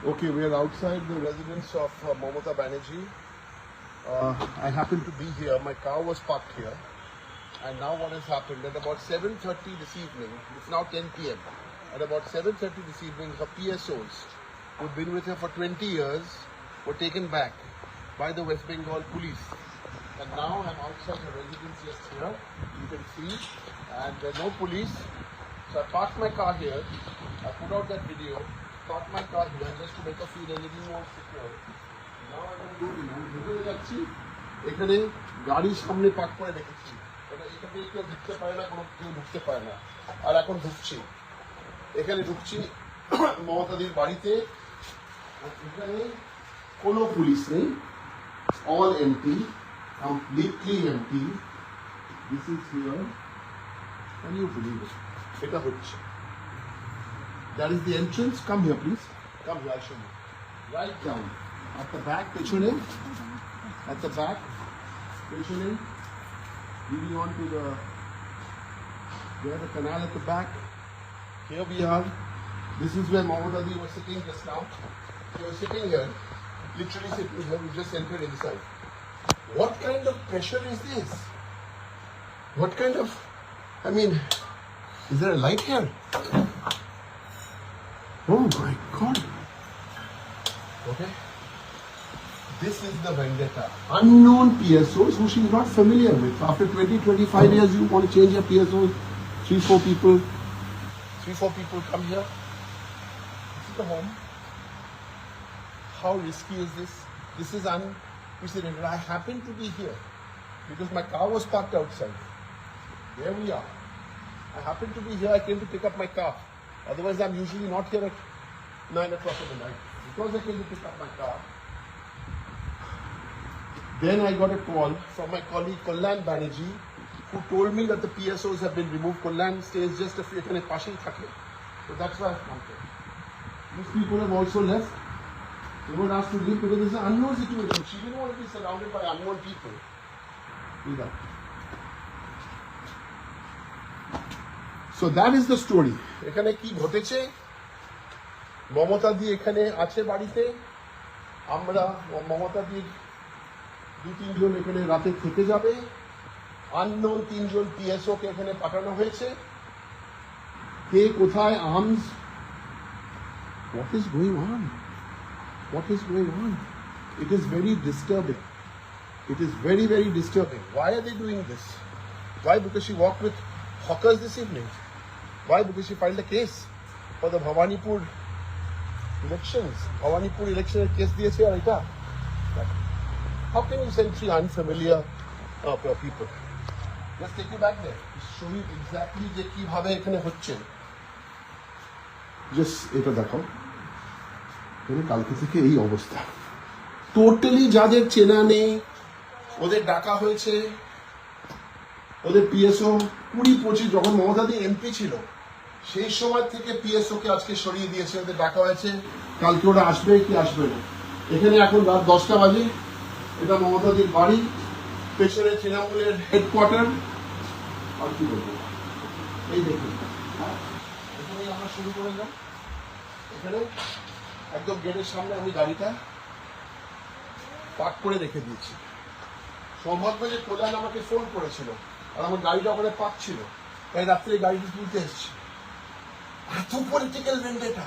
Okay, we are outside the residence of Mamata Banerjee. I happen to be here. My car was parked here. And now what has happened, at about 7:30 this evening, it's now 10 p.m. At about 7:30 this evening, her PSOs, who've been with her for 20 years, were taken back by the West Bengal police. And now I'm outside her residence just here, you can see, and there's no police. So I parked my car here, I put out that video, parked my car here just to make her feel a little more secure. Now I'm going to ঢুকে যাচ্ছি, এখানে গাড়ির সামনে park করে রেখেছি। এখানে কেউ ঢুকতে পারে না, কোনো কেউ ঢুকতে পারে না। আর এখন ঢুকছি, এখানে ঢুকছি মমতাদির বাড়িতে, এখানে কোনো পুলিশ নেই, all empty, completely empty. This is here. Can you believe it? এটা হচ্ছে। That is the entrance. Come here, please. Come here, I'll show you. Right down. At the back, পেছনে. At the back, পেছনে. Leading on to the canal at the back. Here we are. This is where Mamata was sitting just now. She was sitting here, literally sitting here. We just entered inside. What kind of pressure is this? What kind of, I mean, is there a light here? Oh my God. Okay. This is the vendetta. Unknown PSOs who she's not familiar with. After 20-25 years, you want to change your PSOs. 3-4 people come here. This is the home. How risky is this? This is unprecedented. I happen to be here because my car was parked outside. There we are. I happen to be here. I came to pick up my car. Otherwise, I'm usually not here at 9 o'clock in the night. Because I came to pick up my car. Then I got a call from my colleague Kalyan Banerjee, who told me that the PSOs have been removed. Kalyan stays just a few minutes passing. So that's why I've come here. These people have also left. They were asked to leave because this is an unknown situation. She didn't want to be surrounded by unknown people. See that? So that is the story. এখানে কি ঘটেছে? মমতা দি এখানে আছে বাড়িতে। আমরা মমতা দি 2-3 জন এখানে রাতে থেকে যাবে। আননোন 3 জন পিএসও কে এখানে পাঠানো হয়েছে। কে কোথায় arms? What is going on? What is going on? It is very disturbing. It is very, very disturbing. Why are they doing this? Why? Because she walked with hawkers this evening. Why? Because she filed a case for the Bhawanipur elections. Bhawanipur election case দিয়েছে আর এটা। How can you send 3 unfamiliar people? Let's take you back there. Show you exactly যে কিভাবে এখানে হচ্ছে। Just এটা দেখো। এখানে কালকে থেকে এই অবস্থা। টোটালি যাদের চেনা নেই, ওদের ডাকা হয়েছে, ওদের পিএসও 20-25 যখন মমতাদি এমপি ছিল সেই সময় থেকে পিএসও কে আজকে সরিয়ে দিয়েছে, ওদের ডাকা হয়েছে। কালকে ওরা আসবে কি আসবে না। এখানে এখন রাত 10টা বাজে। এটা মমতাদির বাড়ি, পেছনে তৃণমূলের হেডকোয়ার্টার। আর কি বলবো, এই দেখুন। এখানেই আমরা শুরু করে যাই। এখানে একদম গেটের সামনে আমি গাড়িটা পার্ক করে রেখে দিয়েছি। সৌভাগ্য যে কল্যাণ আমাকে ফোন করেছিল আর আমার গাড়িটা ওখানে পার্ক ছিল, তাই রাত্রে গাড়িটি তুলতে এসেছি। এত পলিটিক্যাল ভেন্ডেটা।